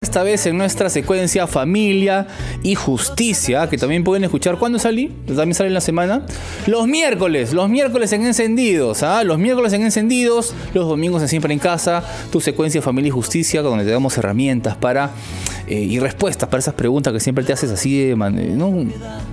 esta vez en nuestra secuencia Familia y Justicia, que también pueden escuchar. ¿Cuándo salí? También sale en la semana. Los miércoles en Encendidos, los miércoles en Encendidos, los domingos en Siempre en Casa, tu secuencia Familia y Justicia, donde te damos herramientas para y respuestas para esas preguntas que siempre te haces así de ¿no?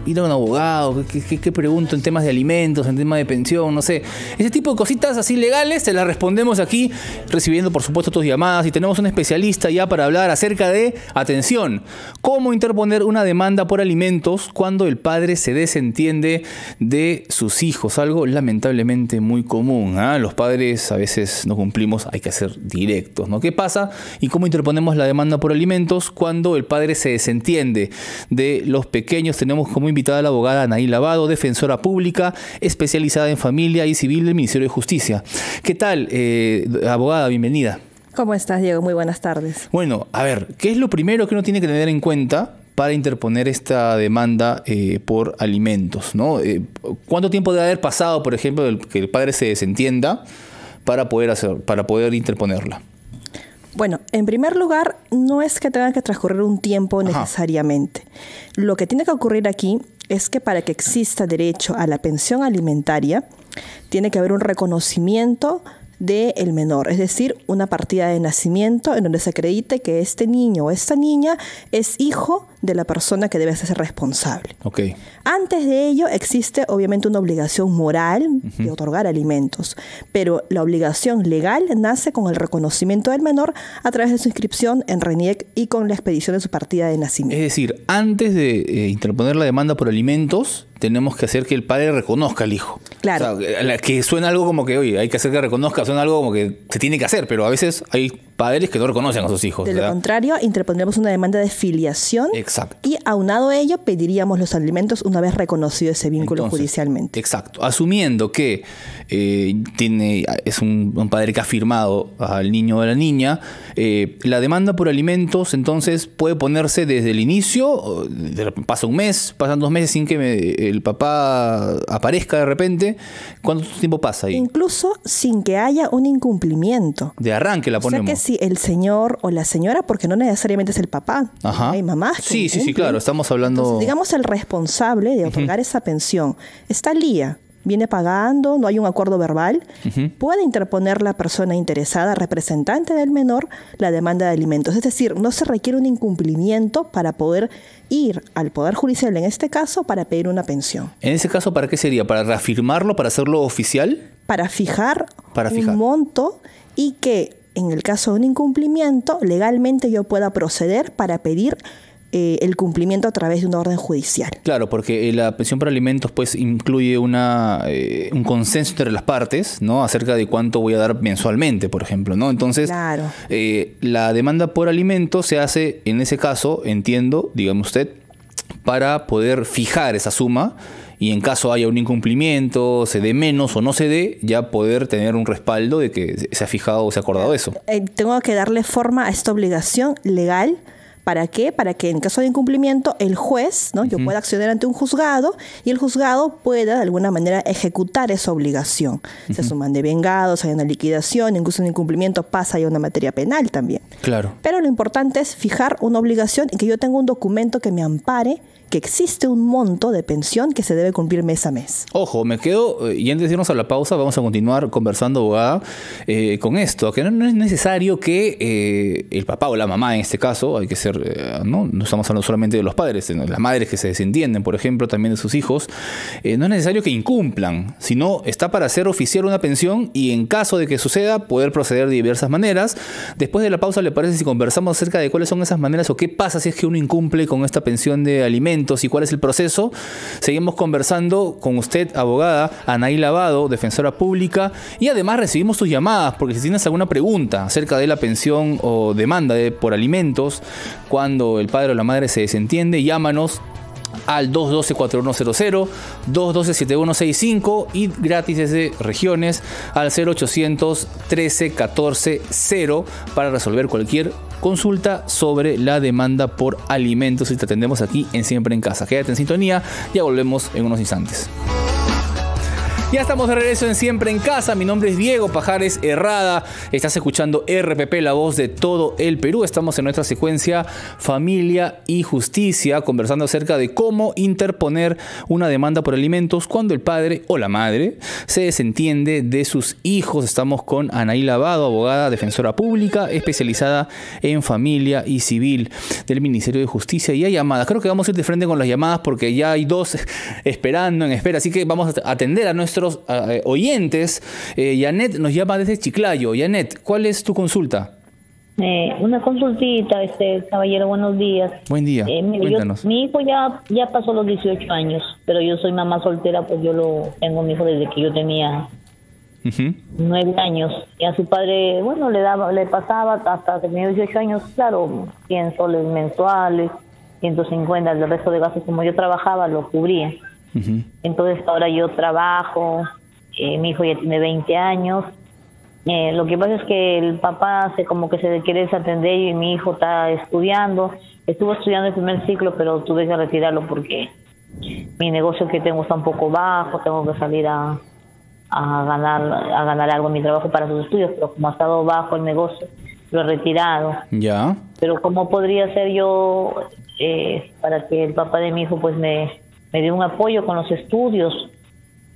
Ir a un abogado, ¿qué pregunto en temas de alimentos, en temas de pensión, no sé? Ese tipo de cositas así legales te las respondemos aquí, recibiendo por supuesto tus llamadas, y tenemos un especialista ya para hablar acerca de, atención, cómo interponer una demanda por alimentos cuando el padre se desentiende de sus hijos, algo lamentablemente muy común, Los padres a veces no cumplimos, hay que ser directos, ¿no? ¿Qué pasa y cómo interponemos la demanda por alimentos cuando el padre se desentiende de los pequeños? Tenemos como invitada a la abogada Anaí Lavado, defensora pública especializada en familia y civil del Ministerio de Justicia. ¿Qué tal, abogada? Bienvenida. ¿Cómo estás, Diego? Muy buenas tardes. Bueno, a ver, ¿qué es lo primero que uno tiene que tener en cuenta para interponer esta demanda por alimentos, ¿no? ¿Cuánto tiempo debe haber pasado, por ejemplo, que el padre se desentienda para poder interponerla? Bueno, en primer lugar, no es que tenga que transcurrir un tiempo necesariamente. Lo que tiene que ocurrir aquí es que para que exista derecho a la pensión alimentaria, tiene que haber un reconocimiento del menor, es decir, una partida de nacimiento en donde se acredite que este niño o esta niña es hijo de la persona que debe ser responsable. Okay. Antes de ello existe obviamente una obligación moral de otorgar alimentos, pero la obligación legal nace con el reconocimiento del menor a través de su inscripción en RENIEC y con la expedición de su partida de nacimiento. Es decir, antes de interponer la demanda por alimentos, tenemos que hacer que el padre reconozca al hijo. Claro. O sea, que suena algo como que, oye, hay que hacer que reconozca, suena algo como que se tiene que hacer, pero a veces hay padres que no reconocen a sus hijos. De lo contrario, interpondríamos una demanda de filiación. Exacto. Y aunado a ello, pediríamos los alimentos una vez reconocido ese vínculo judicialmente. Exacto. Asumiendo que es un padre que ha firmado al niño o a la niña, la demanda por alimentos entonces puede ponerse desde el inicio, pasa un mes, pasan 2 meses sin que el papá aparezca de repente. ¿Cuánto tiempo pasa ahí? Incluso sin que haya un incumplimiento. De arranque la ponemos. O sea que si el señor o la señora, porque no necesariamente es el papá, hay mamás que sí, claro, estamos hablando... Entonces, digamos, el responsable de otorgar esa pensión está al día, viene pagando, no hay un acuerdo verbal, puede interponer la persona interesada, representante del menor, la demanda de alimentos. Es decir, no se requiere un incumplimiento para poder ir al Poder Judicial, en este caso, para pedir una pensión. En ese caso, ¿para qué sería? ¿Para reafirmarlo, para hacerlo oficial? Para fijar un monto y que, en el caso de un incumplimiento, legalmente yo pueda proceder para pedir el cumplimiento a través de una orden judicial. Claro, porque la pensión por alimentos pues incluye un consenso entre las partes, ¿no? Acerca de cuánto voy a dar mensualmente, por ejemplo, ¿no? Entonces, la demanda por alimentos se hace, en ese caso, entiendo, dígame usted, para poder fijar esa suma y en caso haya un incumplimiento, se dé menos o no se dé, ya poder tener un respaldo de que se ha fijado o se ha acordado eso. Tengo que darle forma a esta obligación legal. ¿Para qué? Para que en caso de incumplimiento el juez, ¿no? Yo pueda acceder ante un juzgado y el juzgado pueda de alguna manera ejecutar esa obligación. Se suman devengados, hay una liquidación, incluso un incumplimiento pasa a una materia penal también. Claro. Pero lo importante es fijar una obligación y que yo tenga un documento que me ampare que existe un monto de pensión que se debe cumplir mes a mes. Ojo, me quedo, y antes de irnos a la pausa, vamos a continuar conversando, abogada, con esto, que no es necesario que el papá o la mamá, en este caso, hay que ser, no estamos hablando solamente de los padres, sino de las madres que se desentienden, por ejemplo, también de sus hijos, no es necesario que incumplan, sino está para hacer oficial una pensión y en caso de que suceda, poder proceder de diversas maneras. Después de la pausa, ¿le parece si conversamos acerca de cuáles son esas maneras o qué pasa si es que uno incumple con esta pensión de alimentos y cuál es el proceso? Seguimos conversando con usted, abogada Anaí Lavado, defensora pública, y además recibimos tus llamadas porque si tienes alguna pregunta acerca de la pensión o demanda por alimentos cuando el padre o la madre se desentiende, llámanos al 212-4100, 212-7165 y gratis desde regiones al 0800 13 14 0 para resolver cualquier consulta sobre la demanda por alimentos y te atendemos aquí en Siempre en Casa. Quédate en sintonía, ya volvemos en unos instantes. Ya estamos de regreso en Siempre en Casa. Mi nombre es Diego Pajares Herrada. Estás escuchando RPP, la voz de todo el Perú. Estamos en nuestra secuencia Familia y Justicia, conversando acerca de cómo interponer una demanda por alimentos cuando el padre o la madre se desentiende de sus hijos. Estamos con Anaí Lavado, abogada, defensora pública, especializada en familia y civil del Ministerio de Justicia. Y hay llamadas. Creo que vamos a ir de frente con las llamadas porque ya hay dos esperando en espera. Así que vamos a atender a nuestros oyentes. Janet nos llama desde Chiclayo. Janet, ¿cuál es tu consulta? Una consultita, caballero, buenos días. Buen día, cuéntanos. Mi hijo ya pasó los 18 años, pero yo soy mamá soltera, pues tengo mi hijo desde que yo tenía 9 años. Y a su padre, bueno, le pasaba hasta que tenía 18 años, claro, 100 soles mensuales, 150, el resto de gastos, como yo trabajaba, lo cubría. Entonces ahora yo trabajo, mi hijo ya tiene 20 años. Lo que pasa es que el papá como que se quiere desatender y mi hijo está estudiando. Estuvo estudiando el primer ciclo, pero tuve que retirarlo porque mi negocio que tengo está un poco bajo. Tengo que salir a ganar algo en mi trabajo para sus estudios, pero como ha estado bajo el negocio, lo he retirado. Ya. Pero ¿cómo podría ser yo para que el papá de mi hijo pues me dé un apoyo con los estudios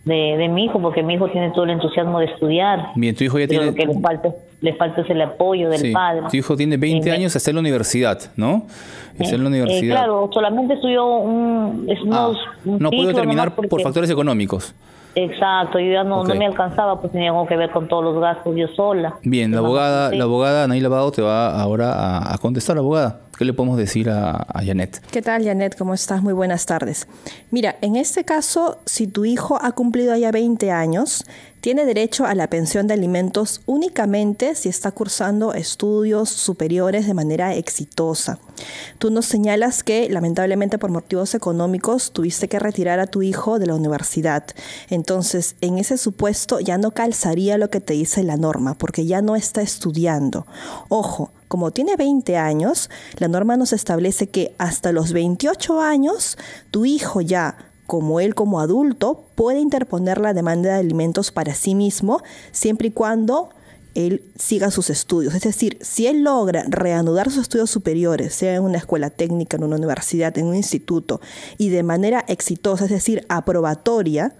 de mi hijo, porque mi hijo tiene todo el entusiasmo de estudiar? Bien, tu hijo ya tiene... Lo que le falta es el apoyo del padre. Tu hijo tiene 20 años, está en la universidad, ¿no? Está en la universidad. Claro, solamente estudió no pudo terminar por factores económicos. Exacto, yo ya no me alcanzaba, pues tenía algo que ver con todos los gastos yo sola. Bien, la abogada Anaí Lavado te va ahora a contestar, abogada. ¿Qué le podemos decir a Janet? ¿Qué tal, Janet? ¿Cómo estás? Muy buenas tardes. Mira, en este caso, si tu hijo ha cumplido ya 20 años, tiene derecho a la pensión de alimentos únicamente si está cursando estudios superiores de manera exitosa. Tú nos señalas que, lamentablemente, por motivos económicos, tuviste que retirar a tu hijo de la universidad. Entonces, en ese supuesto ya no calzaría lo que te dice la norma, porque ya no está estudiando. Ojo, como tiene 20 años, la norma nos establece que hasta los 28 años, tu hijo ya, como él como adulto, puede interponer la demanda de alimentos para sí mismo, siempre y cuando él siga sus estudios. Es decir, si él logra reanudar sus estudios superiores, sea en una escuela técnica, en una universidad, en un instituto, y de manera exitosa, es decir, aprobatoria,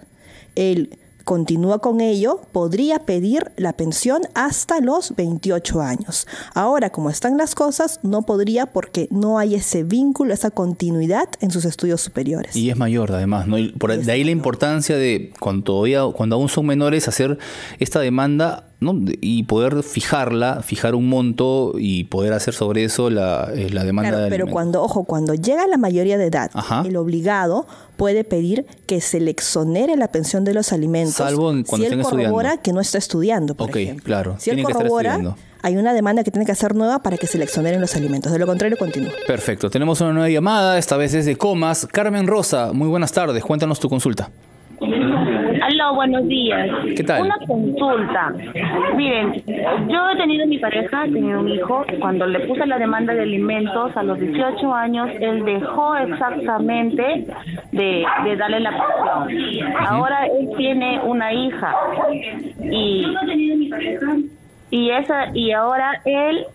él continúa con ello, podría pedir la pensión hasta los 28 años. Ahora, como están las cosas, no podría porque no hay ese vínculo, esa continuidad en sus estudios superiores. Y es mayor, además, ¿no? De ahí la importancia de, cuando aún son menores, hacer esta demanda, ¿no? Y poder fijar un monto y poder hacer sobre eso la demanda de pero alimentos. cuando llega la mayoría de edad, el obligado puede pedir que se le exonere la pensión de los alimentos, salvo cuando si él corrobora estudiando. Que no está estudiando, por ejemplo. Claro. Si él corrobora, hay una demanda que tiene que hacer nueva para que se le exoneren los alimentos. De lo contrario, continúa. Perfecto. Tenemos una nueva llamada, esta vez desde Comas. Carmen Rosa, muy buenas tardes. Cuéntanos tu consulta. Aló, buenos días. ¿Qué tal? Una consulta. Miren, yo he tenido mi pareja, he tenido un hijo. Cuando le puse la demanda de alimentos a los 18 años, él dejó exactamente de darle la pensión. Ahora él tiene una hija y ahora él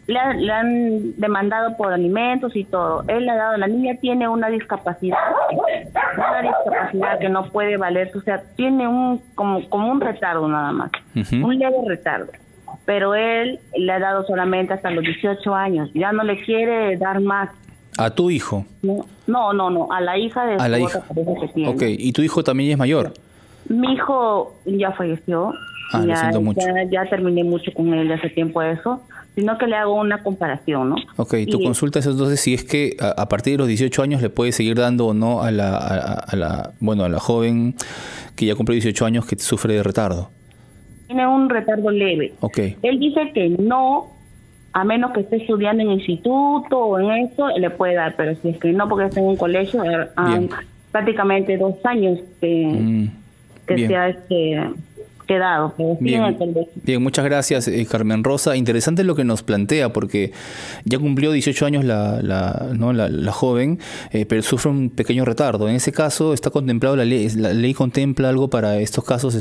le han demandado por alimentos y todo. La niña tiene una discapacidad que no puede valerse, o sea, tiene como un retardo nada más, un leve retardo. Pero él le ha dado solamente hasta los 18 años, ya no le quiere dar más. ¿A tu hijo? No, a la hija de su otra pareja que tiene. Ok, ¿y tu hijo también es mayor? Mi hijo ya falleció. Lo siento mucho. Ya terminé mucho con él hace tiempo eso, sino que le hago una comparación, ¿no? Ok, tu consulta es entonces si es que a partir de los 18 años le puede seguir dando o no a la joven que ya cumplió 18 años que sufre de retardo. Tiene un retardo leve. Ok. Él dice que no, a menos que esté estudiando en instituto o en eso, le puede dar, pero si es que no, porque está en un colegio, prácticamente 2 años que sea quedado. Bien, muchas gracias, Carmen Rosa. Interesante lo que nos plantea, porque ya cumplió 18 años la joven, pero sufre un pequeño retardo. En ese caso, ¿está contemplado la ley contempla algo para estos casos,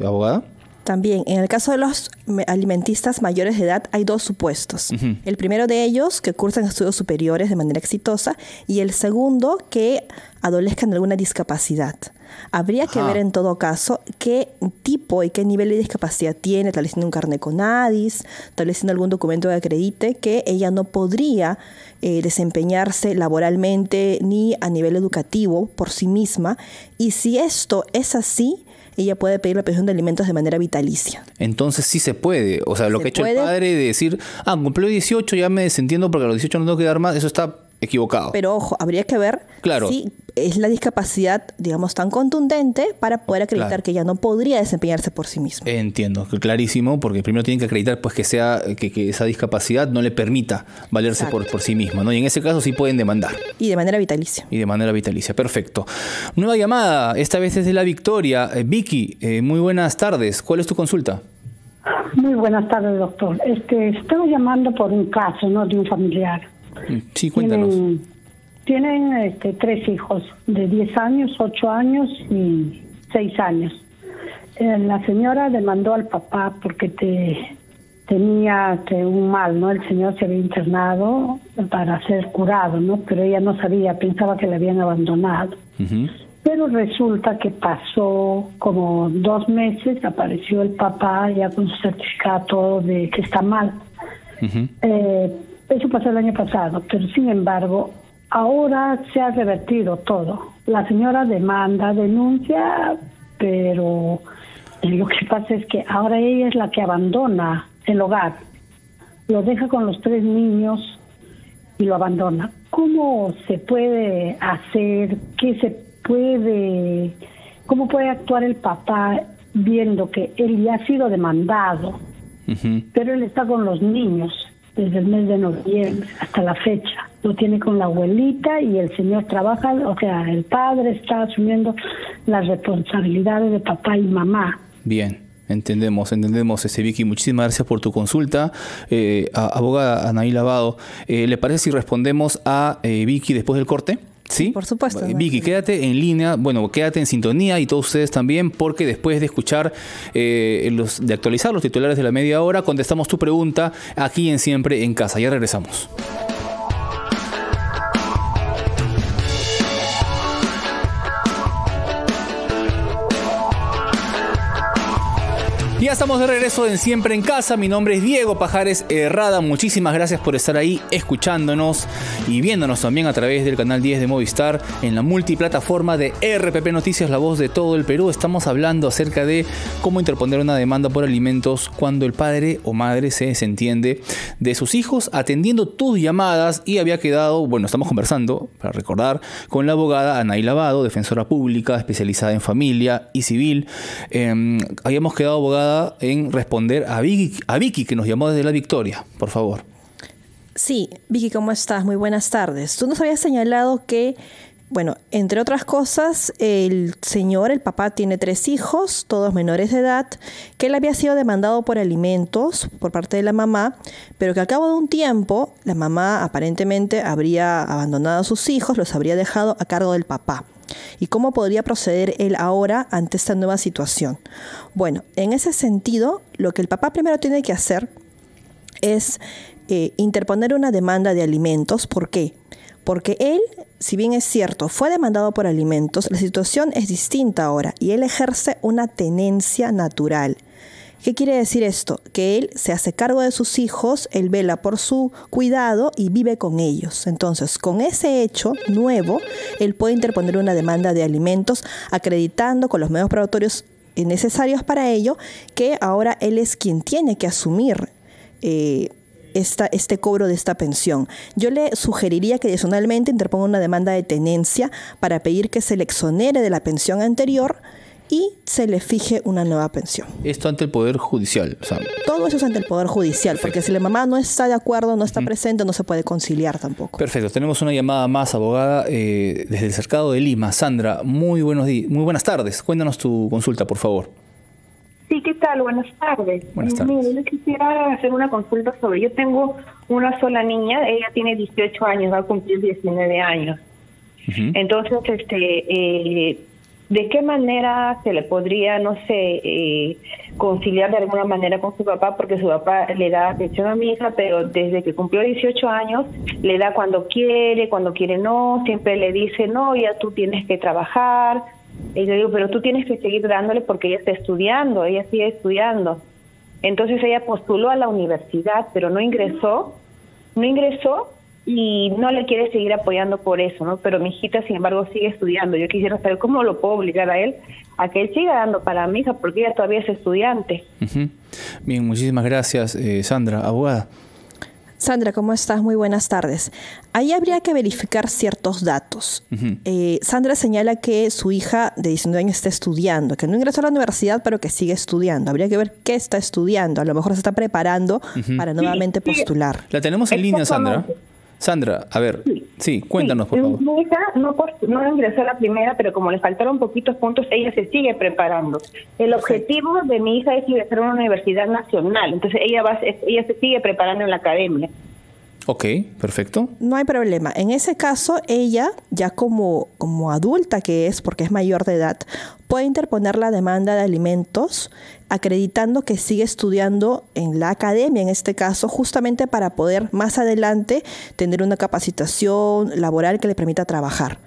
abogada? También, en el caso de los alimentistas mayores de edad, hay dos supuestos. Uh-huh. El primero de ellos, que cursan estudios superiores de manera exitosa, y el segundo, que adolezcan de alguna discapacidad. Habría que ver en todo caso qué tipo y qué nivel de discapacidad tiene, estableciendo un carnet con ADIS, estableciendo algún documento que acredite que ella no podría desempeñarse laboralmente ni a nivel educativo por sí misma. Y si esto es así, ella puede pedir la pensión de alimentos de manera vitalicia. Entonces sí se puede. O sea, lo que ha hecho el padre de decir, cumplió 18, ya me desentiendo porque a los 18 no tengo que dar más, eso está equivocado. Pero ojo, habría que ver si es la discapacidad, digamos, tan contundente para poder acreditar que ella no podría desempeñarse por sí misma. Entiendo, clarísimo, porque primero tienen que acreditar pues que esa discapacidad no le permita valerse por sí misma, ¿no? Y en ese caso sí pueden demandar. Y de manera vitalicia. Perfecto. Nueva llamada, esta vez es de La Victoria. Vicky, muy buenas tardes. ¿Cuál es tu consulta? Muy buenas tardes, doctor. Estaba llamando por un caso, ¿no?, de un familiar. Sí, cuéntanos. Tienen 3 hijos de 10 años, 8 años y 6 años. La señora demandó al papá porque tenía un mal, ¿no? El señor se había internado para ser curado, ¿no? Pero ella no sabía, pensaba que le habían abandonado. Uh-huh. Pero resulta que pasó como 2 meses, apareció el papá ya con su certificado de que está mal. Uh-huh. Eso pasó el año pasado, pero sin embargo, ahora se ha revertido todo. La señora denuncia, pero lo que pasa es que ahora ella es la que abandona el hogar. Lo deja con los 3 niños y lo abandona. ¿Cómo se puede hacer? ¿Cómo puede actuar el papá viendo que él ya ha sido demandado, pero él está con los niños desde el mes de noviembre hasta la fecha? Lo tiene con la abuelita y el señor trabaja, o sea, el padre está asumiendo las responsabilidades de papá y mamá. Bien. Entendemos, Vicky. Muchísimas gracias por tu consulta. Abogada Anaí Lavado, ¿le parece si respondemos a Vicky después del corte? Sí, por supuesto. Vicky, quédate en línea, quédate en sintonía y todos ustedes también, porque después de escuchar, de actualizar los titulares de la media hora, contestamos tu pregunta aquí en Siempre en Casa. Ya regresamos. Ya estamos de regreso en Siempre en Casa. Mi nombre es Diego Pajares Herrada. Muchísimas gracias por estar ahí escuchándonos y viéndonos también a través del canal 10 de Movistar en la multiplataforma de RPP Noticias, la voz de todo el Perú. Estamos hablando acerca de cómo interponer una demanda por alimentos cuando el padre o madre se desentiende de sus hijos, atendiendo tus llamadas. Y había quedado, estamos conversando, para recordar, con la abogada Anaí Lavado, defensora pública especializada en familia y civil. Habíamos quedado, abogada, en responder a Vicky, que nos llamó desde La Victoria, por favor. Sí, Vicky, ¿cómo estás? Muy buenas tardes. Tú nos habías señalado que, entre otras cosas, el papá tiene 3 hijos, todos menores de edad, que él había sido demandado por alimentos por parte de la mamá, pero que al cabo de un tiempo la mamá aparentemente habría abandonado a sus hijos, los habría dejado a cargo del papá. ¿Y cómo podría proceder él ahora ante esta nueva situación? En ese sentido, lo que el papá primero tiene que hacer es interponer una demanda de alimentos. ¿Por qué? Porque él, si bien es cierto, fue demandado por alimentos, la situación es distinta ahora y él ejerce una tenencia natural. ¿Qué quiere decir esto? Que él se hace cargo de sus hijos, él vela por su cuidado y vive con ellos. Entonces, con ese hecho nuevo, él puede interponer una demanda de alimentos acreditando con los medios probatorios necesarios para ello que ahora él es quien tiene que asumir este cobro de esta pensión. Yo le sugeriría que adicionalmente interponga una demanda de tenencia para pedir que se le exonere de la pensión anterior y se le fije una nueva pensión. Esto ante el Poder Judicial. Todo eso es ante el Poder Judicial. Perfecto. Porque si la mamá no está de acuerdo, no está presente, no se puede conciliar tampoco. Perfecto. Tenemos una llamada más, abogada, desde el Cercado de Lima. Sandra, muy buenas tardes. Cuéntanos tu consulta, por favor. Sí, ¿qué tal? Buenas tardes. Buenas tardes. Mire, yo quisiera hacer una consulta sobre... Yo tengo una sola niña, ella tiene 18 años, va a cumplir 19 años. Entonces, ¿de qué manera se le podría, no sé, conciliar de alguna manera con su papá? Porque su papá le da atención a mi hija, pero desde que cumplió 18 años, le da cuando quiere no, siempre le dice, no, ya tú tienes que trabajar. Y yo digo, pero tú tienes que seguir dándole porque ella está estudiando, ella sigue estudiando. Entonces ella postuló a la universidad, pero no ingresó y no le quiere seguir apoyando por eso, ¿no? Pero mi hijita, sin embargo, sigue estudiando. Yo quisiera saber cómo lo puedo obligar a él a que él siga dando para mi hija, porque ella todavía es estudiante. Bien, muchísimas gracias, Sandra. Abogada. Sandra, ¿cómo estás? Muy buenas tardes. Ahí habría que verificar ciertos datos. Sandra señala que su hija de 19 años está estudiando, que no ingresó a la universidad, pero que sigue estudiando. Habría que ver qué está estudiando. A lo mejor se está preparando para nuevamente postular. La tenemos en línea, Sandra. Sandra, a ver, sí, cuéntanos, por favor. Mi hija no ingresó a la primera, pero como le faltaron poquitos puntos, ella se sigue preparando. El objetivo de mi hija es ingresar a una universidad nacional, entonces ella se sigue preparando en la academia. Ok, perfecto. No hay problema. En ese caso, ella, ya como adulta que es, porque es mayor de edad, puede interponer la demanda de alimentos acreditando que sigue estudiando en la academia, en este caso, justamente para poder más adelante tener una capacitación laboral que le permita trabajar.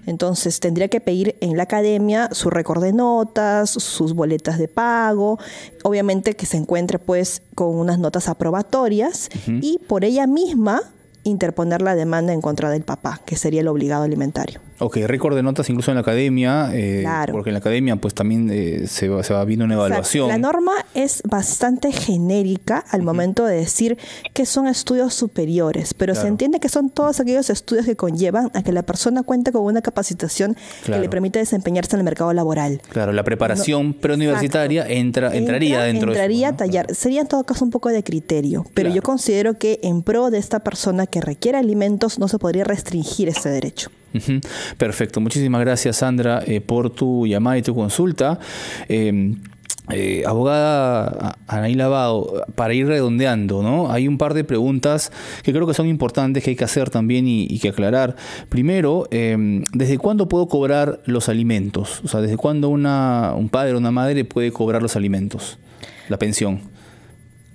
Entonces, tendría que pedir en la academia su récord de notas, sus boletas de pago, obviamente que se encuentre pues con unas notas aprobatorias y por ella misma interponer la demanda en contra del papá, que sería el obligado alimentario. Ok, récord de notas incluso en la academia, claro. Porque en la academia pues también se va viendo una evaluación. La norma es bastante genérica al momento de decir que son estudios superiores, pero se entiende que son todos aquellos estudios que conllevan a que la persona cuente con una capacitación que le permite desempeñarse en el mercado laboral. Claro, la preparación preuniversitaria entraría dentro de eso, ¿no? A tallar. Sería en todo caso un poco de criterio, pero yo considero que en pro de esta persona que requiere alimentos no se podría restringir ese derecho. Perfecto, muchísimas gracias, Sandra, por tu llamada y tu consulta. Abogada Anaí Lavado, para ir redondeando, ¿no? Hay un par de preguntas que creo que son importantes, que hay que hacer también y que aclarar. Primero, ¿desde cuándo puedo cobrar los alimentos? O sea, ¿desde cuándo un padre o una madre puede cobrar los alimentos, la pensión?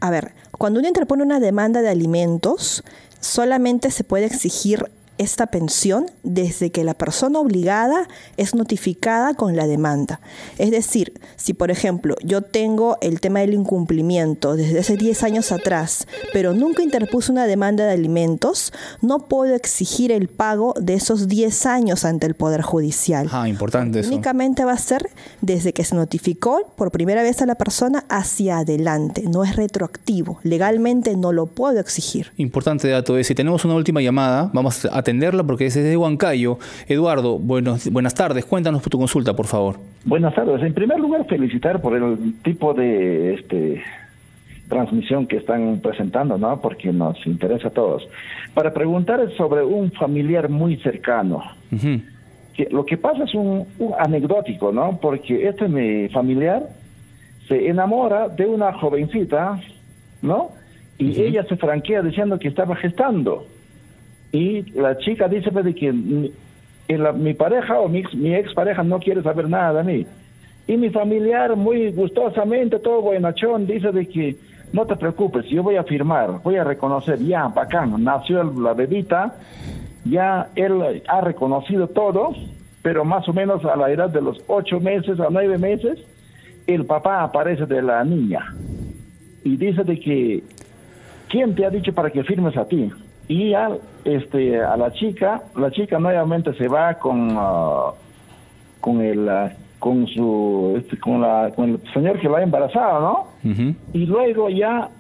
A ver, cuando uno interpone una demanda de alimentos, solamente se puede exigir esta pensión desde que la persona obligada es notificada con la demanda. Es decir, si por ejemplo yo tengo el tema del incumplimiento desde hace 10 años atrás, pero nunca interpuse una demanda de alimentos, no puedo exigir el pago de esos 10 años ante el Poder Judicial. Importante eso. Únicamente va a ser desde que se notificó por primera vez a la persona hacia adelante. No es retroactivo. Legalmente no lo puedo exigir. Importante dato ese. Tenemos una última llamada. Vamos a atenderla porque es desde Huancayo. Eduardo, buenas tardes. Cuéntanos tu consulta, por favor. Buenas tardes. En primer lugar, felicitar por el tipo de transmisión que están presentando, ¿no? Porque nos interesa a todos. Para preguntar sobre un familiar muy cercano. Que lo que pasa es un anecdótico, ¿no? Porque mi familiar se enamora de una jovencita, ¿no? Y ella se franquea diciendo que estaba gestando. Y la chica dice pues, de que mi pareja o mi expareja no quiere saber nada de mí. Y mi familiar muy gustosamente, todo buenachón, dice de que no te preocupes, yo voy a firmar, voy a reconocer, ya, bacán, nació la bebita, ya él ha reconocido todo, pero más o menos a la edad de los 8 meses a 9 meses, el papá aparece de la niña y dice de que, ¿quién te ha dicho para que firmes a ti? Y a la chica nuevamente se va con el señor que la ha embarazado, ¿no? Y luego ya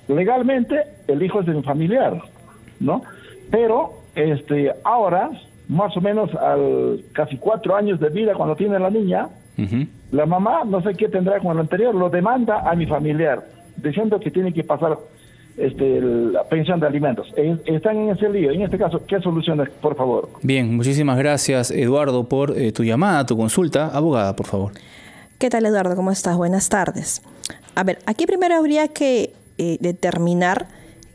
legalmente el hijo es de mi familiar, ¿no? Pero ahora más o menos al casi 4 años de vida cuando tiene la niña, la mamá no sé qué tendrá con el anterior, lo demanda a mi familiar diciendo que tiene que pasar la pensión de alimentos. Están en ese lío. En este caso, ¿qué soluciones, por favor? Bien, muchísimas gracias, Eduardo, por tu llamada, tu consulta. Abogada, por favor. ¿Qué tal, Eduardo? ¿Cómo estás? Buenas tardes. A ver, aquí primero habría que determinar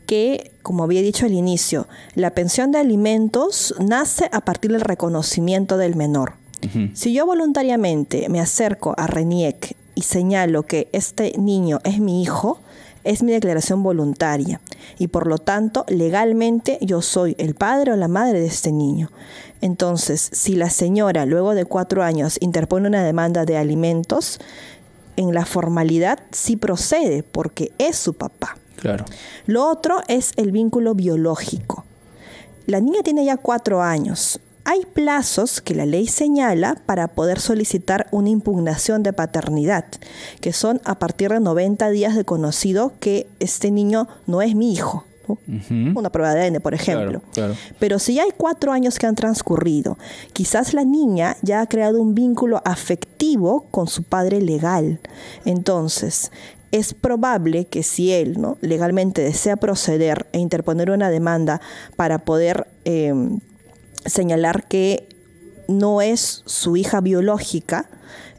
que, como había dicho al inicio, la pensión de alimentos nace a partir del reconocimiento del menor. Si yo voluntariamente me acerco a RENIEC y señalo que este niño es mi hijo, es mi declaración voluntaria y por lo tanto legalmente yo soy el padre o la madre de este niño. Entonces, si la señora luego de 4 años interpone una demanda de alimentos, en la formalidad sí procede porque es su papá. Claro. Lo otro es el vínculo biológico. La niña tiene ya 4 años. Hay plazos que la ley señala para poder solicitar una impugnación de paternidad, que son a partir de 90 días de conocido que este niño no es mi hijo, ¿no? Una prueba de ADN, por ejemplo. Claro. Pero si ya hay 4 años que han transcurrido, quizás la niña ya ha creado un vínculo afectivo con su padre legal. Entonces, es probable que si él, ¿no?, legalmente desea proceder e interponer una demanda para poder señalar que no es su hija biológica,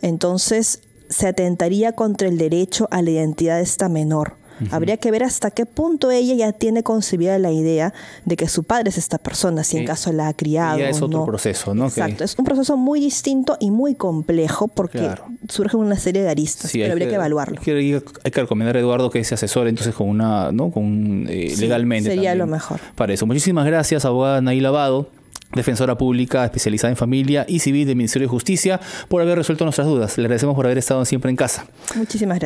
entonces se atentaría contra el derecho a la identidad de esta menor. Habría que ver hasta qué punto ella ya tiene concebida la idea de que su padre es esta persona, si en caso la ha criado. Ya es otro no. proceso, ¿no? Exacto, es un proceso muy distinto y muy complejo porque surge una serie de aristas, pero habría que evaluarlo. Hay que recomendar a Eduardo que se asesore entonces con una, ¿no?, con legalmente. Sería lo mejor. Para eso. Muchísimas gracias, abogada Naila Abado, defensora pública especializada en familia y civil del Ministerio de Justicia, por haber resuelto nuestras dudas. Le agradecemos por haber estado siempre en casa. Muchísimas gracias.